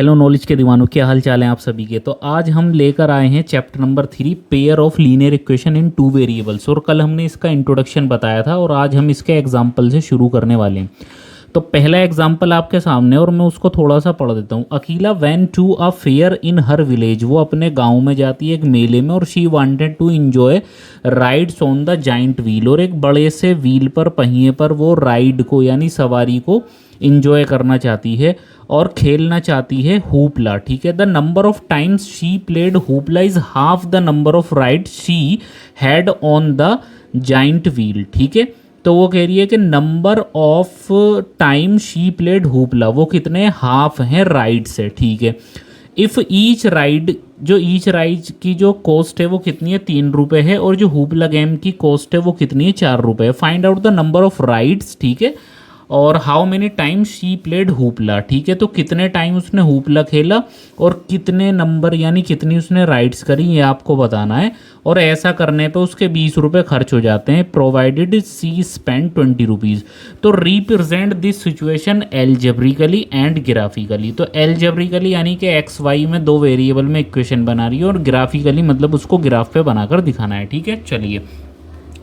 Hello knowledge के दीवानों, क्या हाल चाल है आप सभी के। तो आज हम लेकर आए हैं chapter number 3, pair of linear equation in two variables. और कल हमने इसका इंट्रोडक्शन बताया था और आज हम इसके एग्जाम्पल से शुरू करने वाले हैं। तो पहला एग्जाम्पल आपके सामने और मैं उसको थोड़ा सा पढ़ देता हूँ। Akila went to a fair in her village, वो अपने गांव में जाती है एक मेले में, और she wanted to enjoy rides on the giant wheel, और एक बड़े से व्हील पर पहिए पर वो राइड को यानी सवारी को इंजॉय करना चाहती है और खेलना चाहती है हुपला। ठीक है, the number of times she played hoopla is half the number of ride she had on the giant wheel. ठीक है, तो वो कह रही है कि number of time she played hoopla, वो कितने हाफ हैं राइड से। ठीक है, इफ़ ईच राइड, जो ईच राइड की जो कॉस्ट है वो कितनी है, 3 रुपये है, और जो हुपला गेम की कॉस्ट है वो कितनी है, 4 रुपये है। Find out the number of rides, ठीक है, और how many time she played hoopla. ठीक है, तो कितने टाइम उसने हुपला खेला और कितने नंबर यानी कितनी उसने राइड्स करी, ये आपको बताना है। और ऐसा करने पे उसके 20 रुपये खर्च हो जाते हैं, प्रोवाइडेड सी स्पेंड 20 रुपीज़। तो represent this situation algebraically and graphically. तो एल्जेब्रिकली यानी कि एक्स वाई में दो वेरिएबल में इक्वेशन बना रही है, और ग्राफिकली मतलब उसको ग्राफ पे बनाकर दिखाना है। ठीक है, चलिए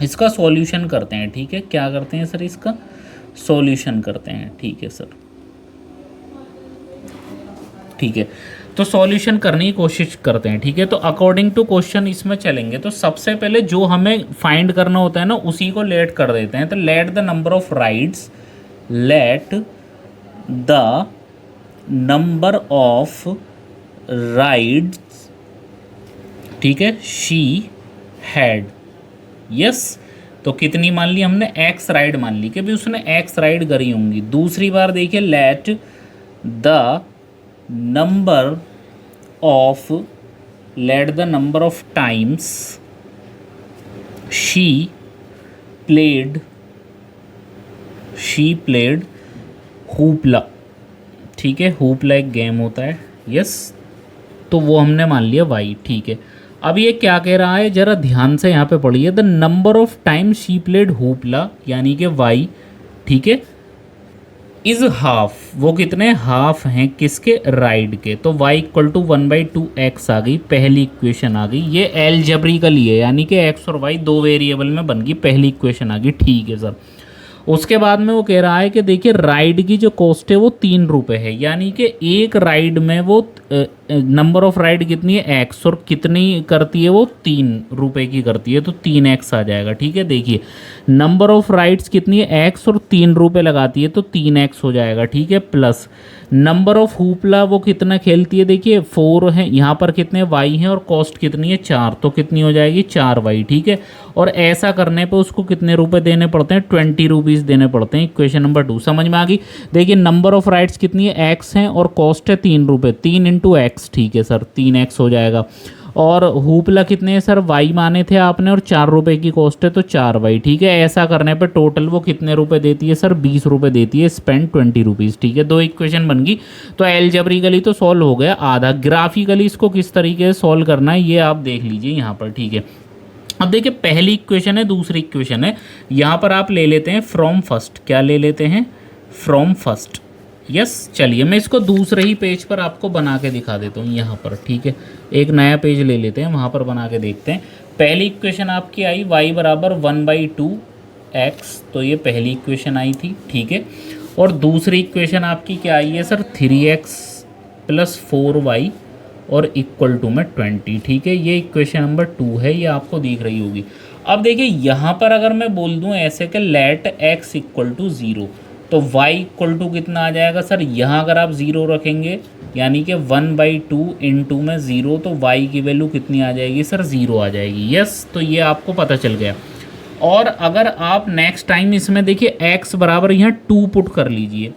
इसका सॉल्यूशन करते हैं। ठीक है, क्या करते हैं सर, इसका सॉल्यूशन करते हैं। ठीक है सर, ठीक है, तो सॉल्यूशन करने की कोशिश करते हैं। ठीक है, तो अकॉर्डिंग टू क्वेश्चन इसमें चलेंगे। तो सबसे पहले जो हमें फाइंड करना होता है ना, उसी को लेट कर देते हैं। तो let the number of rides, let the number of rides, ठीक है, शी हैड, यस। तो कितनी मान ली हमने, एक्स राइड मान ली कि भी उसने एक्स राइड करी होंगी। दूसरी बार देखिए, let the number of, let the number of times she played hoopla. ठीक है, हुपला एक गेम होता है, यस, तो वो हमने मान लिया वाई। ठीक है, अब ये क्या कह रहा है, जरा ध्यान से यहाँ पे पढ़िए। The number of time she played hoopla यानी कि वाई, ठीक है, इज हाफ, वो कितने हाफ हैं किसके, राइड के। तो y इक्वल टू 1/2x आ गई, पहली इक्वेशन आ गई। ये एल्जेब्रिकली है यानी कि x और y दो वेरिएबल में बन गई, पहली इक्वेशन आ गई। ठीक है सर, उसके बाद में वो कह रहा है कि देखिए राइड की जो कॉस्ट है वो 3 रुपये है, यानी कि एक राइड में वो नंबर ऑफ राइड कितनी है, एक्स, और कितनी करती है वो 3 रुपये की करती है, तो 3x आ जाएगा। ठीक है, देखिए नंबर ऑफ राइड्स कितनी है, एक्स, और 3 रुपये लगाती है तो 3x हो जाएगा। ठीक है, प्लस नंबर ऑफ हुपला वो कितना खेलती है, देखिए 4 है, यहाँ पर कितने y हैं और कॉस्ट कितनी है 4, तो कितनी हो जाएगी 4y। ठीक है, और ऐसा करने पे उसको कितने रुपए देने पड़ते हैं, 20 रुपीज़ देने पड़ते हैं। इक्वेशन नंबर 2 समझ में आ गई। देखिए नंबर ऑफ राइड्स कितनी है, x हैं, और कॉस्ट है 3 रुपये, 3 इंटू एक्स। ठीक है सर, 3x हो जाएगा। और हुपला कितने हैं सर, y माने थे आपने, और 4 रुपये की कॉस्ट है तो 4y। ठीक है, ऐसा करने पे टोटल वो कितने रुपए देती है सर, 20 रुपये देती है, स्पेंड 20 रुपीज़। ठीक है, दो इक्वेशन बन गई। तो एल्जेब्रिकली तो सॉल्व हो गया आधा, ग्राफिकली इसको किस तरीके से सॉल्व करना है ये आप देख लीजिए यहाँ पर। ठीक है, अब देखिए पहली इक्वेशन है, दूसरी इक्वेशन है, यहाँ पर आप ले लेते हैं फ्रॉम फर्स्ट। क्या ले लेते हैं, फ्रॉम फर्स्ट, यस। चलिए मैं इसको दूसरे ही पेज पर आपको बना के दिखा देता हूँ यहाँ पर। ठीक है, एक नया पेज ले लेते हैं, वहाँ पर बना के देखते हैं। पहली इक्वेशन आपकी आई y बराबर 1/2x, तो ये पहली इक्वेशन आई थी। ठीक है, और दूसरी इक्वेशन आपकी क्या आई है सर, 3x + 4y और इक्वल टू में 20। ठीक है, ये इक्वेशन नंबर 2 है, ये आपको दिख रही होगी। अब देखिए यहाँ पर अगर मैं बोल दूँ ऐसे कि लेट x इक्वल टू 0, तो y इक्वल टू कितना आ जाएगा सर, यहाँ अगर आप 0 रखेंगे यानी कि 1/2 इंटू में 0, तो y की वैल्यू कितनी आ जाएगी सर, 0 आ जाएगी। यस, तो ये आपको पता चल गया। और अगर आप नेक्स्ट टाइम इसमें देखिए x बराबर यहाँ 2 पुट कर लीजिए,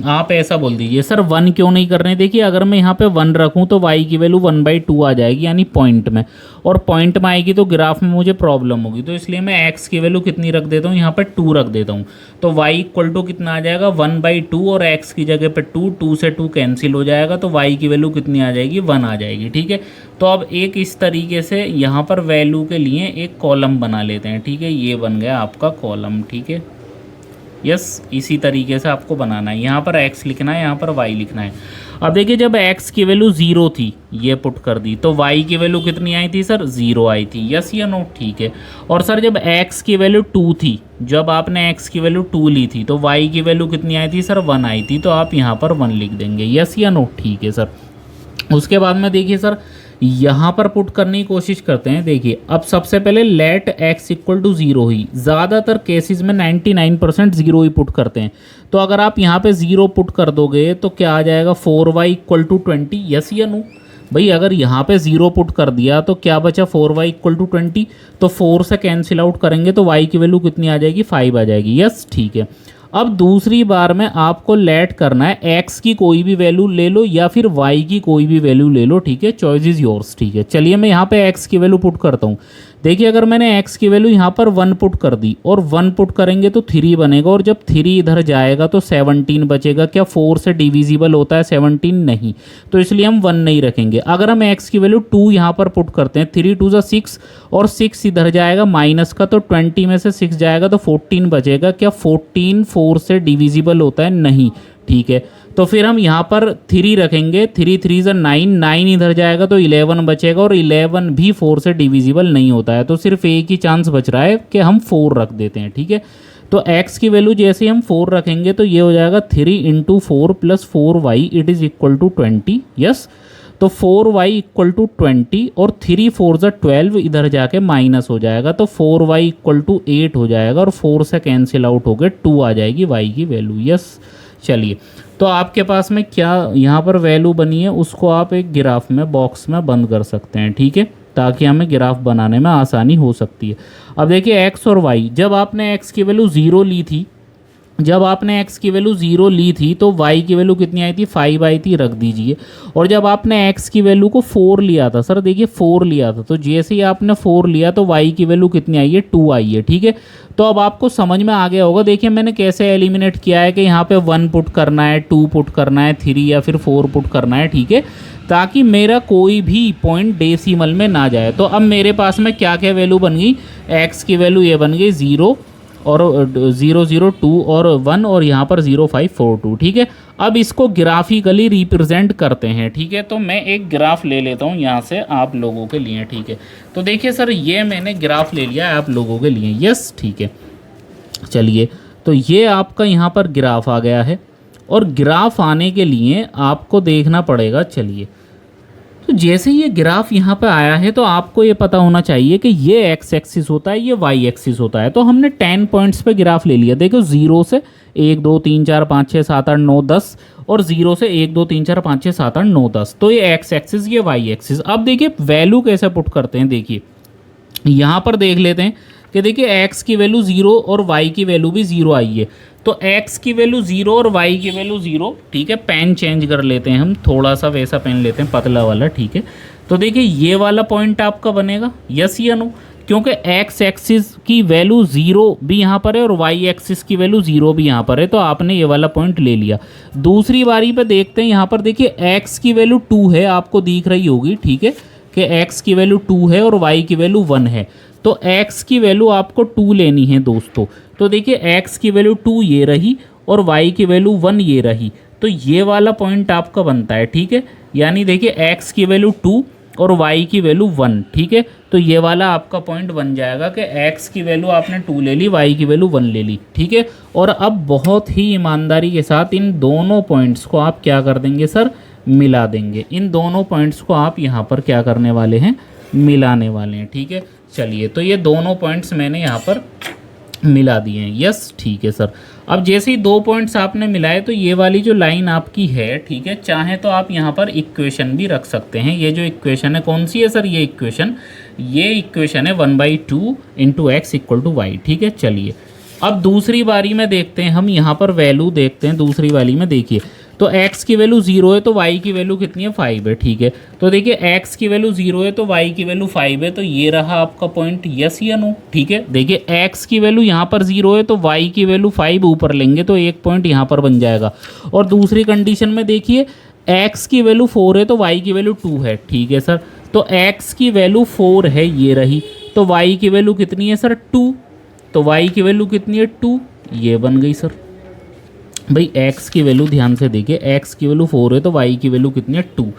आप ऐसा बोल दीजिए सर 1 क्यों नहीं कर रहे हैं। देखिए अगर मैं यहाँ पे 1 रखूँ तो y की वैल्यू 1/2 आ जाएगी यानी पॉइंट में, और पॉइंट में आएगी तो ग्राफ में मुझे प्रॉब्लम होगी, तो इसलिए मैं x की वैल्यू कितनी रख देता हूँ, यहाँ पे 2 रख देता हूँ। तो y इक्वल टू कितना आ जाएगा, 1/2, और x की जगह पे 2, 2 से 2 कैंसिल हो जाएगा, तो y की वैल्यू कितनी आ जाएगी, 1 आ जाएगी। ठीक है, तो अब एक इस तरीके से यहाँ पर वैल्यू के लिए एक कॉलम बना लेते हैं। ठीक है, ये बन गया आपका कॉलम। ठीक है, यस, इसी तरीके से आपको बनाना है। यहाँ पर x लिखना है, यहाँ पर y लिखना है। अब देखिए जब x की वैल्यू 0 थी, ये पुट कर दी, तो y की वैल्यू कितनी आई थी सर? 0 आई थी। यस या नो? ठीक है। और सर जब x की वैल्यू 2 थी, जब आपने x की वैल्यू 2 ली थी, तो y की वैल्यू कितनी आई थी सर? 1 आई थी। तो आप यहाँ पर 1 लिख देंगे। यस या नो? ठीक है सर। उसके बाद में देखिए सर यहाँ पर पुट करने की कोशिश करते हैं। देखिए अब सबसे पहले लेट x इक्वल टू 0 ही, ज़्यादातर केसेस में 99% 0 ही पुट करते हैं। तो अगर आप यहाँ पे 0 पुट कर दोगे तो क्या आ जाएगा? 4y equal to 20। यस या नो? भाई अगर यहाँ पे 0 पुट कर दिया तो क्या बचा? 4y equal to 20। तो 4 से कैंसिल आउट करेंगे तो y की वैल्यू कितनी आ जाएगी? 5 आ जाएगी। यस, ठीक है। अब दूसरी बार में आपको लेट करना है, x की कोई भी वैल्यू ले लो या फिर y की कोई भी वैल्यू ले लो, ठीक है, चॉइस इज योर्स। ठीक है, चलिए मैं यहाँ पे x की वैल्यू पुट करता हूँ। देखिए अगर मैंने x की वैल्यू यहाँ पर 1 पुट कर दी और 1 पुट करेंगे तो 3 बनेगा, और जब 3 इधर जाएगा तो 17 बचेगा। क्या 4 से डिविजिबल होता है 17? नहीं, तो इसलिए हम 1 नहीं रखेंगे। अगर हम x की वैल्यू 2 यहाँ पर पुट करते हैं, 3 2 6 और 6 इधर जाएगा माइनस का, तो 20 में से 6 जाएगा तो 14 बचेगा। क्या 14 4 से डिविजिबल होता है? नहीं। ठीक है, तो फिर हम यहाँ पर 3 रखेंगे, 3 3 ज़ा 9, 9 इधर जाएगा तो 11 बचेगा, और 11 भी 4 से डिविजिबल नहीं होता है। तो सिर्फ एक ही चांस बच रहा है कि हम 4 रख देते हैं। ठीक है, तो x की वैल्यू जैसे हम 4 रखेंगे तो ये हो जाएगा 3 into 4 plus 4y it is equal to 20। Yes, तो 4y इक्वल टू 20 और 3 4 ज़ा 12 इधर जाके माइनस हो जाएगा, तो 4y इक्वल टू 8 हो जाएगा, और 4 से कैंसिल आउट हो गए 2 आ जाएगी y की वैल्यू। यस, चलिए, तो आपके पास में क्या यहाँ पर वैल्यू बनी है उसको आप एक ग्राफ में बॉक्स में बंद कर सकते हैं। ठीक है, ताकि हमें ग्राफ बनाने में आसानी हो सकती है। अब देखिए x और y, जब आपने x की वैल्यू 0 ली थी, जब आपने x की वैल्यू 0 ली थी तो y की वैल्यू कितनी आई थी? 5 आई थी, रख दीजिए। और जब आपने x की वैल्यू को 4 लिया था, सर देखिए 4 लिया था, तो जैसे ही आपने 4 लिया तो y की वैल्यू कितनी आई है? 2 आई है। ठीक है, तो अब आपको समझ में आ गया होगा। देखिए मैंने कैसे एलिमिनेट किया है कि यहाँ पे 1 पुट करना है, 2 पुट करना है, 3 या फिर 4 पुट करना है। ठीक है, ताकि मेरा कोई भी पॉइंट डेसिमल में ना जाए। तो अब मेरे पास में क्या क्या वैल्यू बन गई? x की वैल्यू ये बन गई 0 और 0 0 2 और 1, और यहाँ पर 0 5 4 2। ठीक है, अब इसको ग्राफिकली रिप्रेजेंट करते हैं। ठीक है, तो मैं एक ग्राफ ले लेता हूँ यहाँ से आप लोगों के लिए। ठीक है, तो देखिए सर ये मैंने ग्राफ ले लिया है आप लोगों के लिए। यस, ठीक है, चलिए, तो ये आपका यहाँ पर ग्राफ आ गया है, और ग्राफ आने के लिए आपको देखना पड़ेगा। चलिए, तो जैसे ये ग्राफ यहाँ पे आया है तो आपको ये पता होना चाहिए कि ये एक्स एक्सिस होता है, ये वाई एक्सिस होता है। तो हमने 10 पॉइंट्स पे ग्राफ ले लिया। देखो 0 से 1 2 3 4 5 6 7 8 9 10, और 0 से 1 2 3 4 5 6 7 8 9 10। तो ये एक्स एक्सिस, ये वाई एक्सिस। अब देखिए वैल्यू कैसे पुट करते हैं। देखिए यहाँ पर देख लेते हैं कि देखिए x की वैल्यू 0 और y की वैल्यू भी 0 आई है। तो x की वैल्यू 0 और y की वैल्यू 0। ठीक है, पेन चेंज कर लेते हैं हम, थोड़ा सा वैसा पेन लेते हैं पतला वाला। ठीक है, तो देखिए ये वाला पॉइंट आपका बनेगा। यस या नो? क्योंकि x एक्सिस की वैल्यू 0 भी यहाँ पर है और y एक्सिस की वैल्यू 0 भी यहाँ पर है, तो आपने ये वाला पॉइंट ले लिया। दूसरी बारी पे देखते हैं, यहाँ पर देखिए x की वैल्यू 2 है, आपको दिख रही होगी। ठीक है, कि x की वैल्यू 2 है और y की वैल्यू 1 है। तो x की वैल्यू आपको 2 लेनी है दोस्तों। तो देखिए x की वैल्यू 2 ये रही और y की वैल्यू 1 ये रही, तो ये वाला पॉइंट आपका बनता है। ठीक है, यानी देखिए x की वैल्यू 2 और y की वैल्यू 1। ठीक है, तो ये वाला आपका पॉइंट बन जाएगा कि x की वैल्यू आपने 2 ले ली, y की वैल्यू 1 ले ली। ठीक है, और अब बहुत ही ईमानदारी के साथ इन दोनों पॉइंट्स को आप क्या कर देंगे सर? मिला देंगे। इन दोनों पॉइंट्स को आप यहाँ पर क्या करने वाले हैं? मिलाने वाले हैं। ठीक है, चलिए, तो ये दोनों पॉइंट्स मैंने यहाँ पर मिला दिए हैं। यस, ठीक है सर। अब जैसे ही 2 पॉइंट्स आपने मिलाए तो ये वाली जो लाइन आपकी है, ठीक है, चाहे तो आप यहाँ पर इक्वेशन भी रख सकते हैं। ये जो इक्वेशन है कौन सी है सर? ये इक्वेशन है 1/2 into x equal to y. ठीक है, चलिए, अब दूसरी बारी में देखते हैं हम, यहाँ पर वैल्यू देखते हैं। दूसरी वाली में देखिए, तो x की वैल्यू 0 है तो y की वैल्यू कितनी है? 5 है। ठीक है, तो देखिए x की वैल्यू 0 है तो y की वैल्यू 5 है, तो ये रहा आपका पॉइंट। यस या नो? ठीक है, देखिए x की वैल्यू यहाँ पर 0 है तो y की वैल्यू 5 ऊपर लेंगे तो एक पॉइंट यहाँ पर बन जाएगा। और दूसरी कंडीशन में देखिए x की वैल्यू 4 है तो y की वैल्यू 2 है। ठीक है सर, तो x की वैल्यू 4 है, ये रही, तो y की वैल्यू कितनी है सर? 2। तो y की वैल्यू कितनी है? 2। ये बन गई सर। भाई x की वैल्यू ध्यान से देखिए, x की वैल्यू 4 है तो y की वैल्यू कितनी है 2।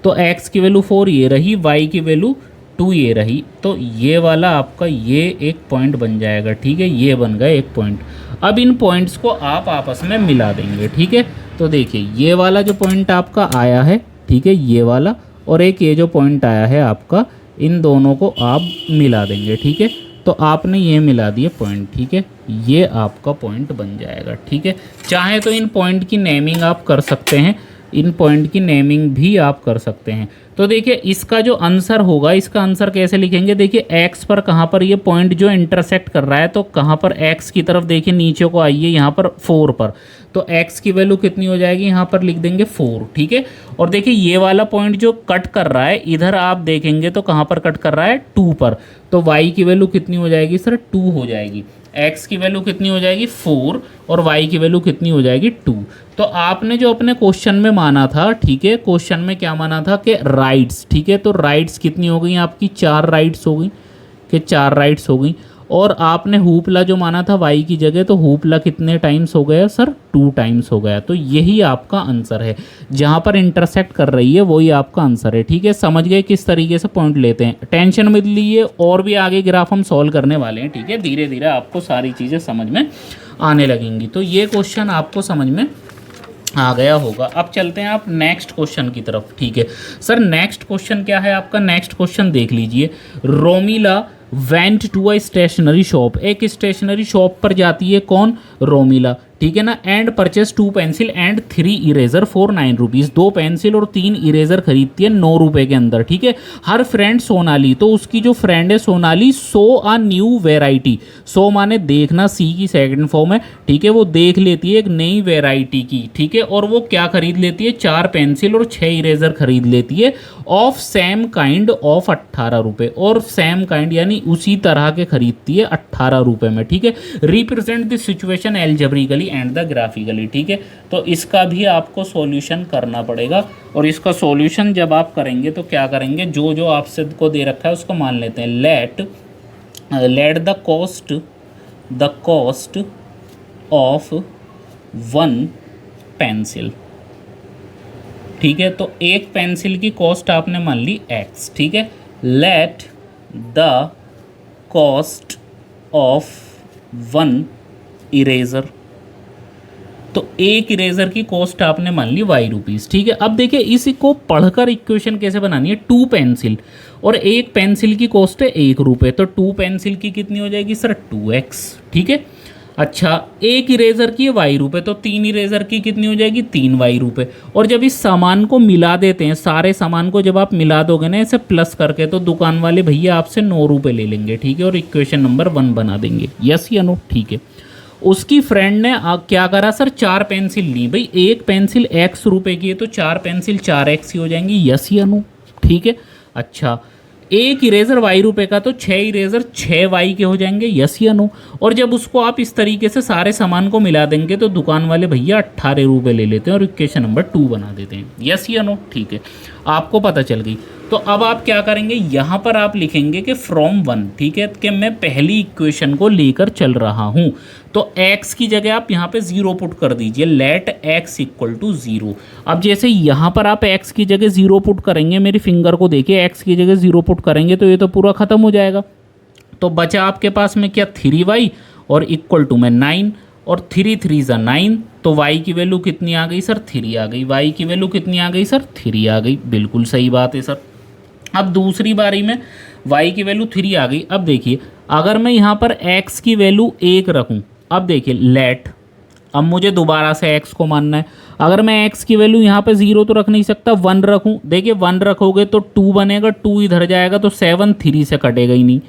तो x की वैल्यू 4 ये रही, y की वैल्यू 2 ये रही। तो ये वाला आपका ये एक पॉइंट बन जाएगा, ठीक है, ये बन गया एक पॉइंट। अब इन पॉइंट्स को आप आपस में मिला देंगे, ठीक है। तो देखिए ये वाला जो पॉइंट आपका आया है, ठीक है, ये वाला, और एक ये जो पॉइंट आया है आपका, इन दोनों को आप मिला देंगे, ठीक है। तो आपने ये मिला दिए पॉइंट, ठीक है, ये आपका पॉइंट बन जाएगा, ठीक है। चाहे तो इन पॉइंट की नेमिंग आप कर सकते हैं, इन पॉइंट की नेमिंग भी आप कर सकते हैं। तो देखिए इसका जो आंसर होगा, इसका आंसर कैसे लिखेंगे, देखिए x पर कहाँ पर ये पॉइंट जो इंटरसेक्ट कर रहा है, तो कहाँ पर x की तरफ देखिए नीचे को आइए, यहाँ पर 4 पर। तो x की वैल्यू कितनी हो जाएगी, यहाँ पर लिख देंगे 4, ठीक है। और देखिए ये वाला पॉइंट जो कट कर रहा है इधर आप देखेंगे तो कहाँ पर कट कर रहा है, 2 पर। तो y की वैल्यू कितनी हो जाएगी सर, 2 हो जाएगी। x की वैल्यू कितनी हो जाएगी 4, और y की वैल्यू कितनी हो जाएगी 2। तो आपने जो अपने क्वेश्चन में माना था, ठीक है, क्वेश्चन में क्या माना था कि राइट्स, ठीक है, तो राइट्स कितनी हो गई आपकी, 4 राइट्स हो गई, कि 4 राइट्स हो गई। और आपने हुपला जो माना था y की जगह, तो हुपला कितने टाइम्स हो गया सर, 2 टाइम्स हो गया। तो यही आपका आंसर है, जहाँ पर इंटरसेक्ट कर रही है वही आपका आंसर है, ठीक है। समझ गए किस तरीके से पॉइंट लेते हैं, टेंशन मत लीजिए, और भी आगे ग्राफ हम सॉल्व करने वाले हैं, ठीक है। धीरे धीरे आपको सारी चीज़ें समझ में आने लगेंगी। तो ये क्वेश्चन आपको समझ में आ गया होगा। अब चलते हैं आप नेक्स्ट क्वेश्चन की तरफ, ठीक है। सर नेक्स्ट क्वेश्चन क्या है आपका, नेक्स्ट क्वेश्चन देख लीजिए। Romila went to a stationery shop, एक स्टेशनरी शॉप पर जाती है कौन, रोमिला, ठीक है ना। And purchase 2 pencil and 3 eraser for 9 rupees, 2 pencil और 3 इरेजर खरीदती है 9 रुपये के अंदर, ठीक है। हर फ्रेंड सोनाली, तो उसकी जो फ्रेंड है सोनाली, सो अ न्यू वेराइटी, सो माने देखना, सी की सेकंड फॉर्म है, ठीक है, वो देख लेती है एक नई वेराइटी की, ठीक है। और वो क्या खरीद लेती है, 4 पेंसिल और 6 इरेजर खरीद लेती है, ऑफ सेम काइंड ऑफ 18 रुपये, और सेम काइंड यानी उसी तरह के खरीदती है 18 रुपये में, ठीक है। Represent the situation algebraically and the graphically, ठीक है। तो इसका भी आपको सॉल्यूशन करना पड़ेगा, और इसका सॉल्यूशन जब आप करेंगे तो क्या करेंगे, जो जो आपसे को दे रखा है उसको मान लेते हैं। Let the cost of 1 pencil, ठीक है। तो एक पेंसिल की कॉस्ट आपने मान ली x, ठीक है। Let the cost of 1 eraser, तो एक इरेजर की कॉस्ट आपने मान ली y रुपीज़, ठीक है। अब देखिए इसको पढ़कर इक्वेशन कैसे बनानी है, 2 पेंसिल और एक पेंसिल की कॉस्ट है 1 रुपये, तो 2 पेंसिल की कितनी हो जाएगी सर, 2x, ठीक है। अच्छा एक इरेजर की है y रुपये, तो 3 इरेजर की कितनी हो जाएगी, 3y रुपये। और जब इस सामान को मिला देते हैं, सारे सामान को जब आप मिला दोगे ना ऐसे प्लस करके, तो दुकान वाले भैया आपसे 9 रुपये ले लेंगे, ठीक है, और इक्वेशन नंबर 1 बना देंगे, यस या नो, ठीक है। उसकी फ्रेंड ने क्या करा सर, 4 पेंसिल ली, भाई एक पेंसिल x रुपये की है तो 4 पेंसिल 4x ही हो जाएंगी, यस या नो, ठीक है। अच्छा एक इरेजर y रुपये का, तो 6 इरेजर 6y के हो जाएंगे, यस या नो। और जब उसको आप इस तरीके से सारे सामान को मिला देंगे तो दुकान वाले भैया 18 रुपये ले लेते हैं और इक्वेशन नंबर 2 बना देते हैं, यस या नो, ठीक है। आपको पता चल गई। तो अब आप क्या करेंगे, यहाँ पर आप लिखेंगे कि फ्रॉम 1, ठीक है, कि मैं पहली इक्वेशन को लेकर चल रहा हूँ। तो x की जगह आप यहाँ पे 0 पुट कर दीजिए, लेट x इक्वल टू 0। अब जैसे यहाँ पर आप x की जगह 0 पुट करेंगे, मेरी फिंगर को देखिए, x की जगह 0 पुट करेंगे तो ये तो पूरा ख़त्म हो जाएगा। तो बचा आपके पास में क्या, 3y और इक्वल टू में 9, और 3 3 ज़ा 9, तो y की वैल्यू कितनी आ गई सर, 3 आ गई। y की वैल्यू कितनी आ गई सर, 3 आ गई, बिल्कुल सही बात है सर। अब दूसरी बारी में y की वैल्यू 3 आ गई। अब देखिए अगर मैं यहाँ पर x की वैल्यू 1 रखूँ, अब देखिए लेट, अब मुझे दोबारा से x को मानना है। अगर मैं x की वैल्यू यहाँ पे 0 तो रख नहीं सकता, 1 रखूँ, देखिए 1 रखोगे तो 2 बनेगा, 2 इधर जाएगा तो 7 3 से कटेगा ही नहीं,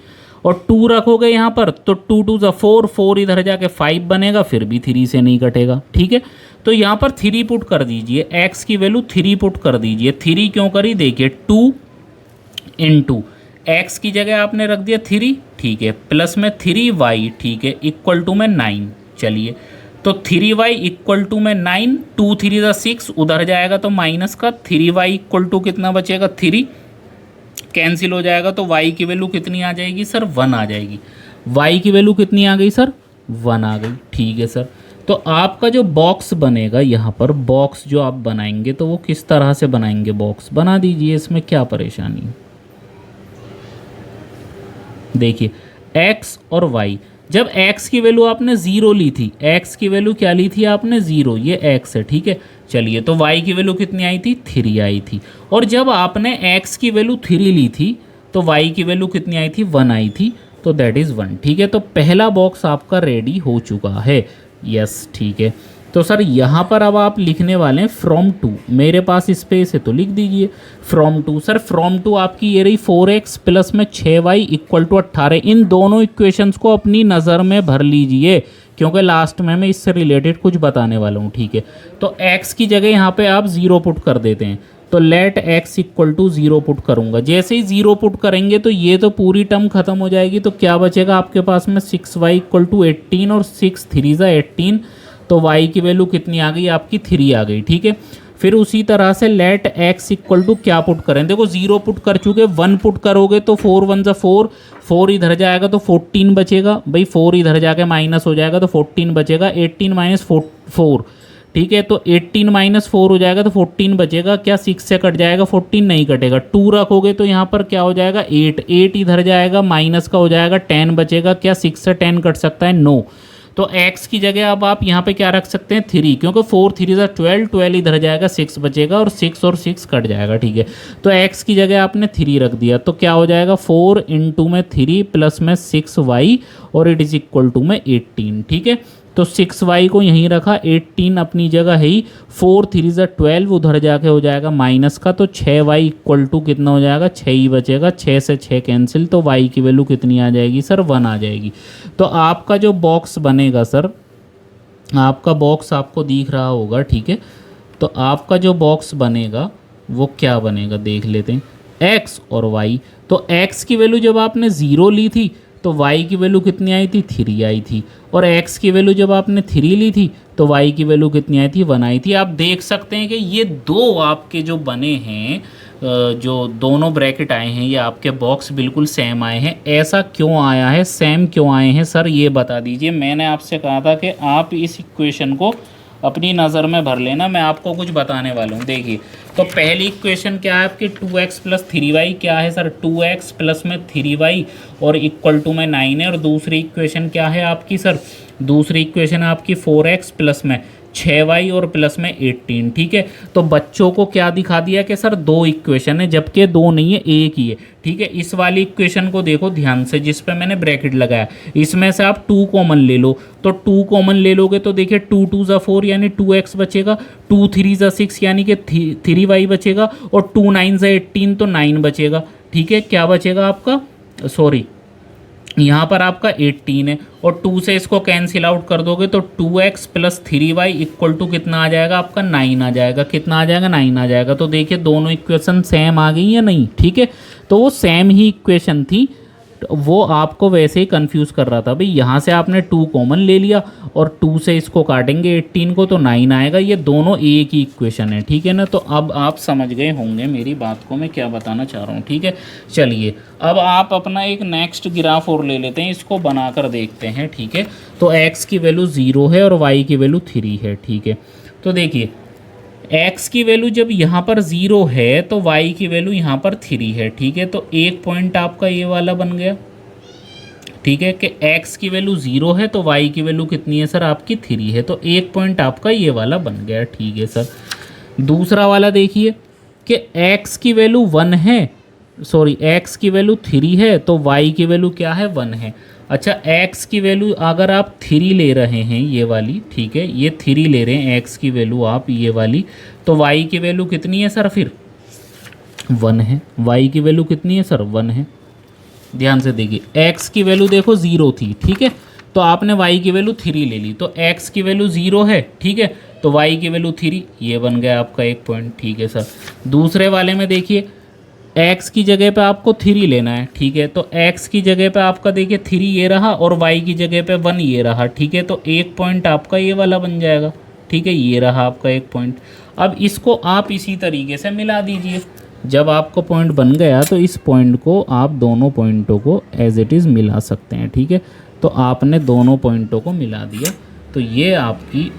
और 2 रखोगे यहाँ पर तो 2 2 ज़ा 4, 4 इधर जाके 5 बनेगा, फिर भी 3 से नहीं कटेगा, ठीक है। तो यहाँ पर 3 पुट कर दीजिए, x की वैल्यू 3 पुट कर दीजिए। 3 क्यों करी, देखिए 2 इंटू एक्स की जगह आपने रख दिया 3, ठीक है, प्लस में 3y, ठीक है, इक्वल टू में 9। चलिए तो 3y इक्वल टू में 9, 2 3 ज़ा 6, उधर जाएगा तो माइनस का, 3y इक्वल टू कितना बचेगा, 3 कैंसिल हो जाएगा, तो y की वैल्यू कितनी आ जाएगी सर, 1 आ जाएगी। y की वैल्यू कितनी आ गई सर, 1 आ गई, ठीक है सर। तो आपका जो बॉक्स बनेगा यहाँ पर, बॉक्स जो आप बनाएंगे तो वो किस तरह से बनाएंगे, बॉक्स बना दीजिए, इसमें क्या परेशानी है। देखिए x और y, जब x की वैल्यू आपने 0 ली थी, x की वैल्यू क्या ली थी आपने 0, ये x है, ठीक है। चलिए तो y की वैल्यू कितनी आई थी, 3 आई थी। और जब आपने x की वैल्यू 3 ली थी तो y की वैल्यू कितनी आई थी, 1 आई थी, तो दैट इज़ 1, ठीक है। तो पहला बॉक्स आपका रेडी हो चुका है, यस, ठीक है। तो सर यहाँ पर अब आप लिखने वाले हैं फ्रॉम टू, मेरे पास स्पेस है तो लिख दीजिए from two. Sir from two आपकी ये रही 4x प्लस में 6y इक्वल टू 18। इन दोनों इक्वेशंस को अपनी नज़र में भर लीजिए, क्योंकि लास्ट में मैं इससे रिलेटेड कुछ बताने वाला हूँ, ठीक है। तो x की जगह यहाँ पे आप 0 पुट कर देते हैं, तो let x equal to 0 put करूँगा। जैसे ही 0 पुट करेंगे तो ये तो पूरी टर्म खत्म हो जाएगी, तो क्या बचेगा आपके पास में 6y इक्वल टू 18 और 6 3 ज़ा 18, तो y की वैल्यू कितनी आ गई आपकी, 3 आ गई, ठीक है। फिर उसी तरह से लेट x इक्वल टू क्या पुट करें, देखो 0 पुट कर चुके, 1 पुट करोगे तो 4 1 ज़ा 4, 4 इधर जाएगा तो 14 बचेगा, भाई 4 इधर जाके माइनस हो जाएगा तो 14 बचेगा, 18 माइनस 4, ठीक है। तो 18 माइनस 4 हो जाएगा तो 14 बचेगा, क्या 6 से कट जाएगा, 14 नहीं कटेगा, 2 रखोगे तो यहाँ पर क्या हो जाएगा 8 इधर जाएगा, माइनस का हो जाएगा 10 बचेगा, क्या 6 से 10 कट सकता है, नो। तो x की जगह अब आप यहाँ पे क्या रख सकते हैं, 3, क्योंकि 4 3 ज़ा 12 इधर जाएगा, 6 बचेगा और 6 कट जाएगा, ठीक है। तो x की जगह आपने 3 रख दिया, तो क्या हो जाएगा 4 इंटू में 3 प्लस में 6y और इट इज़ इक्वल टू में 18, ठीक है। तो 6y को यहीं रखा, 18 अपनी जगह है ही, 4 3 ज़ा 12 उधर जाके हो जाएगा माइनस का, तो 6y इक्वल टू कितना हो जाएगा, 6 ही बचेगा, 6 से 6 कैंसिल, तो y की वैल्यू कितनी आ जाएगी सर, 1 आ जाएगी। तो आपका जो बॉक्स बनेगा सर, आपका बॉक्स आपको दिख रहा होगा, ठीक है। तो आपका जो बॉक्स बनेगा वो क्या बनेगा देख लेते हैं, x और y। तो x की वैल्यू जब आपने 0 ली थी तो y की वैल्यू कितनी आई थी, 3 आई थी, और x की वैल्यू जब आपने 3 ली थी तो y की वैल्यू कितनी आई थी, 1 आई थी। आप देख सकते हैं कि ये दो आपके जो बने हैं, जो दोनों ब्रैकेट आए हैं, ये आपके बॉक्स बिल्कुल सेम आए हैं। ऐसा क्यों आया है, सेम क्यों आए हैं सर, ये बता दीजिए। मैंने आपसे कहा था कि आप इस इक्वेशन को अपनी नज़र में भर लेना, मैं आपको कुछ बताने वाला हूँ। देखिए तो पहली इक्वेशन क्या है आपकी, 2x प्लस 3y, क्या है सर 2x प्लस में 3y और इक्वल टू में 9 है। और दूसरी इक्वेशन क्या है आपकी सर, दूसरी इक्वेशन आपकी 4x प्लस में 6y और प्लस में 18, ठीक है। तो बच्चों को क्या दिखा दिया कि सर 2 इक्वेशन है, जबकि 2 नहीं है, एक ही है, ठीक है। इस वाली इक्वेशन को देखो ध्यान से, जिस पे मैंने ब्रैकेट लगाया, इसमें से आप 2 कॉमन ले लो, तो 2 कॉमन ले लोगे तो देखिए 2 2 ज़ा 4 यानी 2x बचेगा, 2 3 ज़ा 6 यानी कि 3y बचेगा, और 2 9 ज़ा 18 तो 9 बचेगा, ठीक है। क्या बचेगा आपका, सॉरी यहाँ पर आपका 18 है, और 2 से इसको कैंसिल आउट कर दोगे तो 2x plus 3y equal to कितना आ जाएगा आपका, 9 आ जाएगा। कितना आ जाएगा, 9 आ जाएगा। तो देखिए दोनों इक्वेशन सेम आ गई या नहीं, ठीक है। तो वो सेम ही इक्वेशन थी, वो आपको वैसे ही कंफ्यूज कर रहा था। भाई यहाँ से आपने 2 कॉमन ले लिया और 2 से इसको काटेंगे 18 को तो 9 आएगा, ये दोनों एक ही इक्वेशन है, ठीक है ना। तो अब आप समझ गए होंगे मेरी बात को मैं क्या बताना चाह रहा हूँ, ठीक है। चलिए अब आप अपना एक नेक्स्ट ग्राफ और ले लेते हैं, इसको बनाकर देखते हैं, ठीक है। तो x की वैल्यू 0 है और y की वैल्यू 3 है, ठीक है। तो देखिए x की वैल्यू जब यहाँ पर 0 है तो y की वैल्यू यहाँ पर 3 है, ठीक है। तो एक पॉइंट आपका ये वाला बन गया, ठीक है, कि x की वैल्यू 0 है तो y की वैल्यू कितनी है सर आपकी 3 है, तो एक पॉइंट आपका ये वाला बन गया, ठीक है सर। दूसरा वाला देखिए कि x की वैल्यू 1 है, सॉरी x की वैल्यू 3 है तो y की वैल्यू क्या है, 1 है। अच्छा x की वैल्यू अगर आप 3 ले रहे हैं ये वाली, ठीक है, ये 3 ले रहे हैं x की वैल्यू आप ये वाली, तो y की वैल्यू कितनी है सर, फिर 1 है। y की वैल्यू कितनी है सर, 1 है। ध्यान से देखिए x की वैल्यू देखो 0 थी, ठीक है, तो आपने y की वैल्यू 3 ले ली, तो x की वैल्यू 0 है, ठीक है, तो y की वैल्यू 3, ये बन गया आपका एक पॉइंट, ठीक है सर। दूसरे वाले में देखिए x की जगह पे आपको 3 लेना है, ठीक है, तो x की जगह पे आपका देखिए 3 ये रहा और y की जगह पे 1 ये रहा, ठीक है। तो एक पॉइंट आपका ये वाला बन जाएगा, ठीक है, ये रहा आपका एक पॉइंट। अब इसको आप इसी तरीके से मिला दीजिए, जब आपको पॉइंट बन गया तो इस पॉइंट को आप दोनों पॉइंटों को एज इट इज़ मिला सकते हैं, ठीक है। तो आपने दोनों पॉइंटों को मिला दिया, तो ये आपकी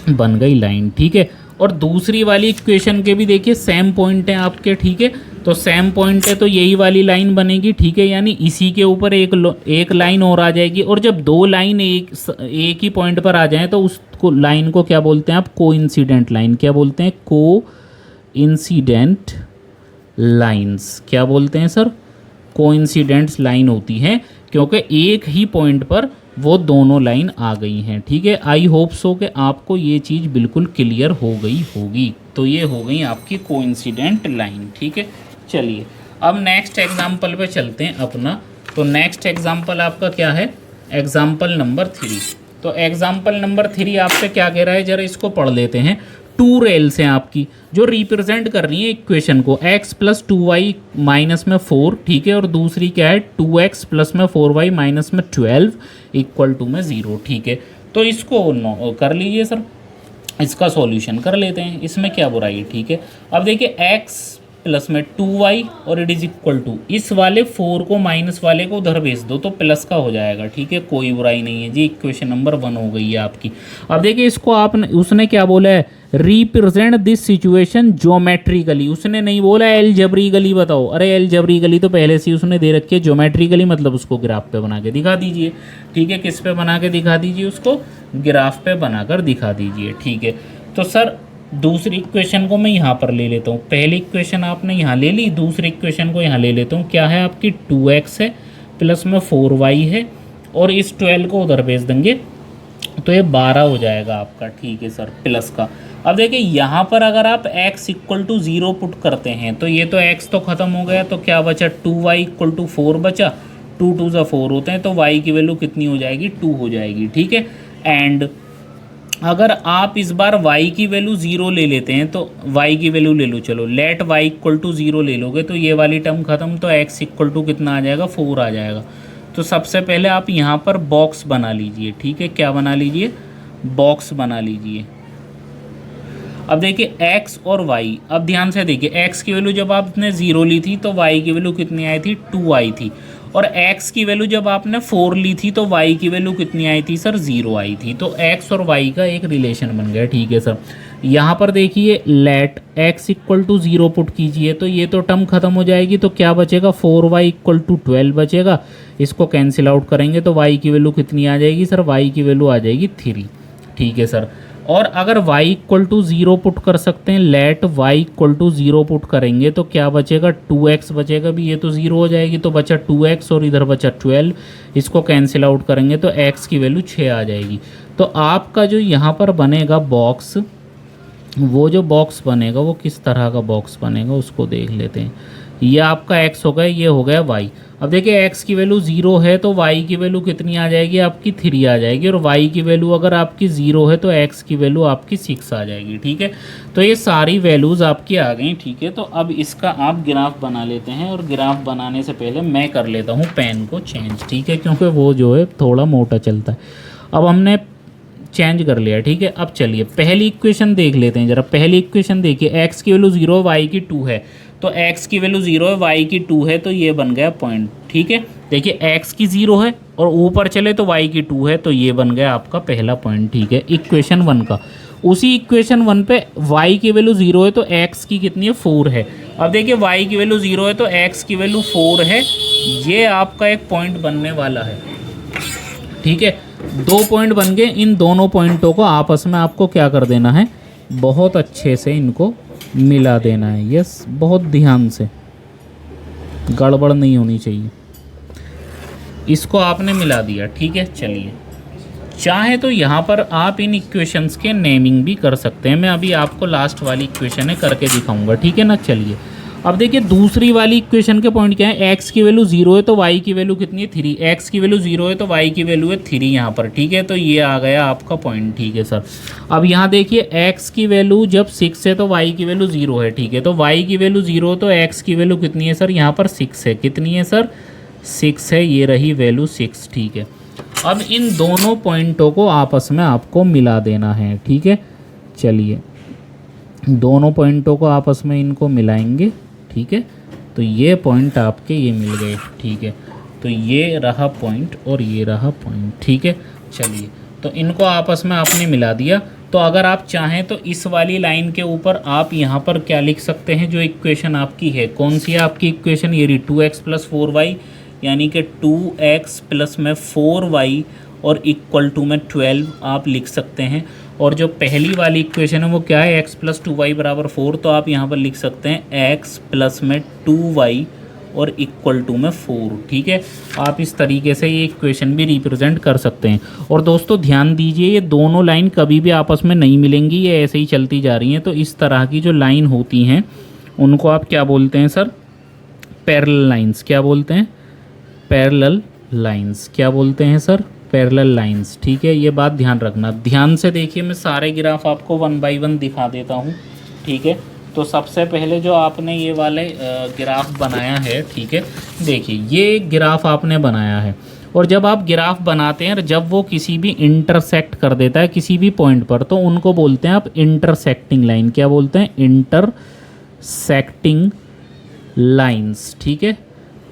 बन गई लाइन, ठीक है। और दूसरी वाली इक्वेशन के भी देखिए सेम पॉइंट है आपके, ठीक है। तो सेम पॉइंट है तो यही वाली लाइन बनेगी, ठीक है। यानी इसी के ऊपर एक लाइन और आ जाएगी, और जब दो लाइन एक ही पॉइंट पर आ जाएं तो उसको लाइन को क्या बोलते हैं आप? Coincident line. क्या बोलते हैं? Coincident lines. क्या बोलते हैं सर? कोइंसिडेंट्स लाइन होती हैं, क्योंकि एक ही पॉइंट पर वो दोनों लाइन आ गई हैं, ठीक है। आई होप सो कि आपको ये चीज़ बिल्कुल क्लियर हो गई होगी। तो ये हो गई आपकी कोइंसिडेंट लाइन, ठीक है। चलिए अब नेक्स्ट एग्जाम्पल पे चलते हैं अपना। तो नेक्स्ट एग्जाम्पल आपका क्या है? Example number 3। तो एग्जाम्पल नंबर 3 आपसे क्या कह रहा है, जरा इसको पढ़ लेते हैं। 2 रेल्स हैं आपकी जो रिप्रेजेंट कर रही है इक्वेशन को, x + 2y माइनस में 4, ठीक है। और दूसरी क्या है? 2x + में 4y माइनस में 12 इक्वल टू में 0, ठीक है। तो इसको कर लीजिए सर, इसका सॉल्यूशन कर लेते हैं, इसमें क्या बुराई है, ठीक है। अब देखिए x प्लस में 2y और इट इज़ इक्वल टू, इस वाले 4 को माइनस वाले को उधर भेज दो तो प्लस का हो जाएगा, ठीक है। कोई बुराई नहीं है जी, इक्वेशन नंबर 1 हो गई है आपकी। अब देखिए इसको आपने, उसने क्या बोला है? Represent this situation geometrically. उसने नहीं बोला एलजेब्रिकली बताओ। अरे एलजेब्रिकली तो पहले से ही उसने दे रखी है, ज्योमेट्रिकली मतलब उसको ग्राफ पे बना के दिखा दीजिए, ठीक है। किस पे बना के दिखा दीजिए? उसको ग्राफ पे बनाकर दिखा दीजिए, ठीक है। तो सर दूसरी इक्वेशन को मैं यहाँ पर ले लेता हूँ। पहली इक्वेशन आपने यहाँ ले ली, दूसरी इक्वेशन को यहाँ ले लेता हूँ। क्या है आपकी? 2x है प्लस में 4y है, और इस 12 को उधर भेज देंगे तो ये 12 हो जाएगा आपका, ठीक है सर, प्लस का। अब देखिए यहाँ पर अगर आप x = 0 पुट करते हैं तो ये तो x तो ख़त्म हो गया, तो क्या बचा? 2y = 4 बचा। 2 2 ज़ा 4 होते हैं, तो y की वैल्यू कितनी हो जाएगी? 2 हो जाएगी, ठीक है। एंड अगर आप इस बार y की वैल्यू 0 ले लेते हैं, तो y की वैल्यू ले लो, चलो लेट y = 0 ले लोगे तो ये वाली टर्म ख़त्म, तो x = कितना आ जाएगा? 4 आ जाएगा। तो सबसे पहले आप यहाँ पर बॉक्स बना लीजिए, ठीक है। क्या बना लीजिए? बॉक्स बना लीजिए। अब देखिए x और y, अब ध्यान से देखिए, x की वैल्यू जब आपने 0 ली थी तो y की वैल्यू कितनी आई थी? 2 आई थी। और x की वैल्यू जब आपने 4 ली थी तो y की वैल्यू कितनी आई थी सर? 0 आई थी। तो x और y का एक रिलेशन बन गया, ठीक है सर। यहाँ पर देखिए लेट x = 0 पुट कीजिए तो ये तो टर्म खत्म हो जाएगी, तो क्या बचेगा? 4y = 12 बचेगा। इसको कैंसिल आउट करेंगे तो y की वैल्यू कितनी आ जाएगी सर? y की वैल्यू आ जाएगी 3, ठीक है सर। और अगर y = 0 पुट कर सकते हैं, लेट y = 0 पुट करेंगे तो क्या बचेगा? 2x बचेगा, भी ये तो 0 हो जाएगी, तो बचा 2x और इधर बचा 12। इसको कैंसिल आउट करेंगे तो x की वैल्यू 6 आ जाएगी। तो आपका जो यहाँ पर बनेगा बॉक्स, वो जो बॉक्स बनेगा वो किस तरह का बॉक्स बनेगा उसको देख लेते हैं। ये आपका x हो गया, ये हो गया y। अब देखिए x की वैल्यू 0 है तो y की वैल्यू कितनी आ जाएगी? आपकी 3 आ जाएगी। और y की वैल्यू अगर आपकी 0 है तो x की वैल्यू आपकी 6 आ जाएगी, ठीक है। तो ये सारी वैल्यूज़ आपकी आ गई, ठीक है। तो अब इसका आप ग्राफ बना लेते हैं, और ग्राफ बनाने से पहले मैं कर लेता हूँ पेन को चेंज, ठीक है, क्योंकि वो जो है थोड़ा मोटा चलता है। अब हमने चेंज कर लिया, ठीक है। अब चलिए पहली इक्वेशन देख लेते हैं जरा। पहली इक्वेशन देखिए, x की वैल्यू 0 है, y की 2 है। तो x की वैल्यू 0 है, y की 2 है, तो ये बन गया पॉइंट, ठीक है। देखिए x की 0 है और ऊपर चले तो y की 2 है, तो ये बन गया आपका पहला पॉइंट, ठीक है, इक्वेशन 1 का। उसी इक्वेशन 1 पे y की वैल्यू 0 है तो x की कितनी है? 4 है। अब देखिए y की वैल्यू 0 है तो x की वैल्यू 4 है। ये आपका एक पॉइंट बनने वाला है, ठीक है। 2 पॉइंट बन गए। इन दोनों पॉइंटों को आपस में आपको क्या कर देना है? बहुत अच्छे से इनको मिला देना है। यस, बहुत ध्यान से, गड़बड़ नहीं होनी चाहिए। इसको आपने मिला दिया, ठीक है। चलिए चाहे तो यहाँ पर आप इन इक्वेशंस के नेमिंग भी कर सकते हैं। मैं अभी आपको लास्ट वाली इक्वेशन है करके दिखाऊंगा, ठीक है ना। चलिए अब देखिए दूसरी वाली इक्वेशन के पॉइंट क्या है? x की वैल्यू 0 है तो y की वैल्यू कितनी है? 3। x की वैल्यू 0 है तो y की वैल्यू है 3 यहाँ पर, ठीक है। तो ये आ गया आपका पॉइंट, ठीक है सर। अब यहाँ देखिए x की वैल्यू जब 6 है तो y की वैल्यू 0 है, ठीक है। तो y की वैल्यू 0 तो x की वैल्यू कितनी है सर? यहाँ पर 6 है। कितनी है सर? 6 है। ये रही वैल्यू 6, ठीक है। अब इन दोनों पॉइंटों को आपस में आपको मिला देना है, ठीक है। चलिए दोनों पॉइंटों को आपस में इनको मिलाएंगे, ठीक है। तो ये पॉइंट आपके ये मिल गए, ठीक है। तो ये रहा पॉइंट और ये रहा पॉइंट, ठीक है। चलिए, तो इनको आपस में आपने मिला दिया। तो अगर आप चाहें तो इस वाली लाइन के ऊपर आप यहाँ पर क्या लिख सकते हैं, जो इक्वेशन आपकी है, कौन सी है आपकी इक्वेशन, ये रही 2x + 4y, यानी कि 2x प्लस में 4y और इक्वल टू में 12 आप लिख सकते हैं। और जो पहली वाली इक्वेशन है वो क्या है, x + 2y = 4, तो आप यहाँ पर लिख सकते हैं x प्लस में 2y और इक्वल टू में 4, ठीक है। आप इस तरीके से ये इक्वेशन भी रिप्रेजेंट कर सकते हैं। और दोस्तों ध्यान दीजिए, ये दोनों लाइन कभी भी आपस में नहीं मिलेंगी, ये ऐसे ही चलती जा रही हैं। तो इस तरह की जो लाइन होती हैं उनको आप क्या बोलते हैं सर, पैरेलल लाइंस। क्या बोलते हैं, पैरेलल लाइंस। क्या बोलते हैं सर, पैरेलल लाइंस, ठीक है। ये बात ध्यान रखना। ध्यान से देखिए, मैं सारे ग्राफ आपको 1 बाय 1 दिखा देता हूँ, ठीक है। तो सबसे पहले जो आपने ये वाले ग्राफ बनाया है, ठीक है, देखिए ये ग्राफ आपने बनाया है। और जब आप ग्राफ बनाते हैं, जब वो किसी भी इंटरसेक्ट कर देता है किसी भी पॉइंट पर, तो उनको बोलते हैं आप इंटरसेक्टिंग लाइन। क्या बोलते हैं, इंटरसेक्टिंग लाइंस, ठीक है।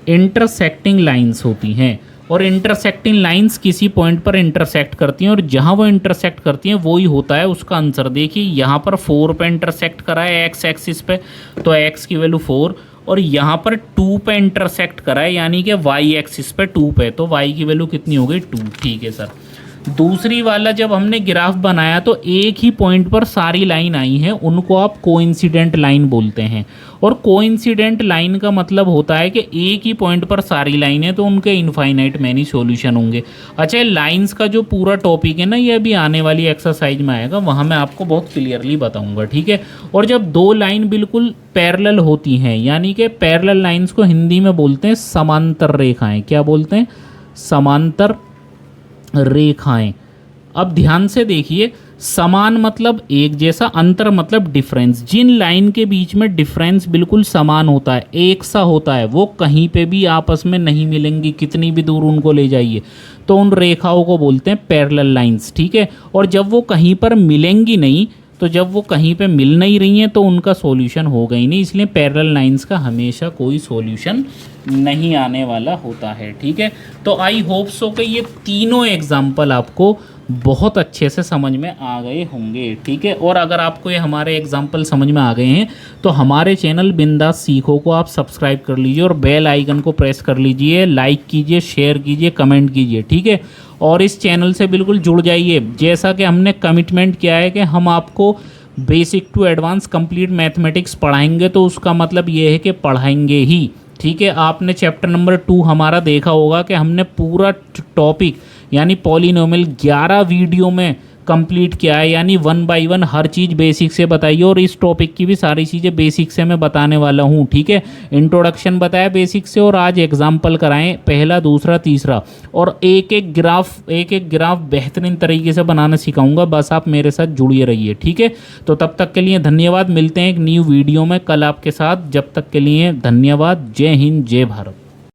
इंटरसेक्टिंग लाइंस होती हैं, और इंटरसेक्टिंग लाइंस किसी पॉइंट पर इंटरसेक्ट करती हैं, और जहां वो इंटरसेक्ट करती हैं वो ही होता है उसका आंसर। देखिए यहाँ पर 4 पे इंटरसेक्ट करा है एक्स एक्सिस पे, तो x की वैल्यू 4, और यहाँ पर 2 पे इंटरसेक्ट करा है यानी कि y एक्सिस पे 2 पे, तो y की वैल्यू कितनी हो गई, 2, ठीक है सर। दूसरी वाला जब हमने ग्राफ बनाया तो एक ही पॉइंट पर सारी लाइन आई हैं, उनको आप कोइंसिडेंट लाइन बोलते हैं। और कोइंसिडेंट लाइन का मतलब होता है कि एक ही पॉइंट पर सारी लाइन है, तो उनके इनफाइनाइट मैनी सॉल्यूशन होंगे। अच्छा, लाइंस का जो पूरा टॉपिक है ना, ये अभी आने वाली एक्सरसाइज में आएगा, वहाँ मैं आपको बहुत क्लियरली बताऊँगा, ठीक है। और जब दो लाइन बिल्कुल पैरेलल होती हैं, यानी कि पैरेलल लाइन्स को हिंदी में बोलते हैं समांतर रेखाएँ। क्या बोलते हैं, समांतर रेखाएं। अब ध्यान से देखिए, समान मतलब एक जैसा, अंतर मतलब डिफरेंस। जिन लाइन के बीच में डिफरेंस बिल्कुल समान होता है, एक सा होता है, वो कहीं पे भी आपस में नहीं मिलेंगी, कितनी भी दूर उनको ले जाइए, तो उन रेखाओं को बोलते हैं पैरेलल लाइंस, ठीक है। और जब वो कहीं पर मिलेंगी नहीं, तो जब वो कहीं पे मिल नहीं रही हैं तो उनका सॉल्यूशन होगा ही नहीं, इसलिए पैरेलल लाइंस का हमेशा कोई सॉल्यूशन नहीं आने वाला होता है, ठीक है। तो आई होप सो कि ये तीनों एग्जाम्पल आपको बहुत अच्छे से समझ में आ गए होंगे, ठीक है। और अगर आपको ये हमारे एग्जाम्पल समझ में आ गए हैं तो हमारे चैनल बिंदास सीखो को आप सब्सक्राइब कर लीजिए और बेल आइकन को प्रेस कर लीजिए, लाइक कीजिए, शेयर कीजिए, कमेंट कीजिए, ठीक है। और इस चैनल से बिल्कुल जुड़ जाइए, जैसा कि हमने कमिटमेंट किया है कि हम आपको basic to advance complete mathematics पढ़ाएंगे, तो उसका मतलब ये है कि पढ़ाएंगे ही, ठीक है। आपने चैप्टर नंबर 2 हमारा देखा होगा कि हमने पूरा टॉपिक यानी पॉलिनोमियल 11 वीडियो में कंप्लीट किया है, यानी 1 बाय 1 हर चीज़ बेसिक से बताइए। और इस टॉपिक की भी सारी चीज़ें बेसिक से मैं बताने वाला हूँ, ठीक है। इंट्रोडक्शन बताया बेसिक से, और आज एग्जाम्पल कराएं, पहला, दूसरा, तीसरा, और एक एक ग्राफ बेहतरीन तरीके से बनाना सिखाऊंगा। बस आप मेरे साथ जुड़िए रहिए, ठीक है। तो तब तक के लिए धन्यवाद, मिलते हैं एक न्यू वीडियो में कल आपके साथ। जब तक के लिए धन्यवाद, जय हिंद, जय भारत।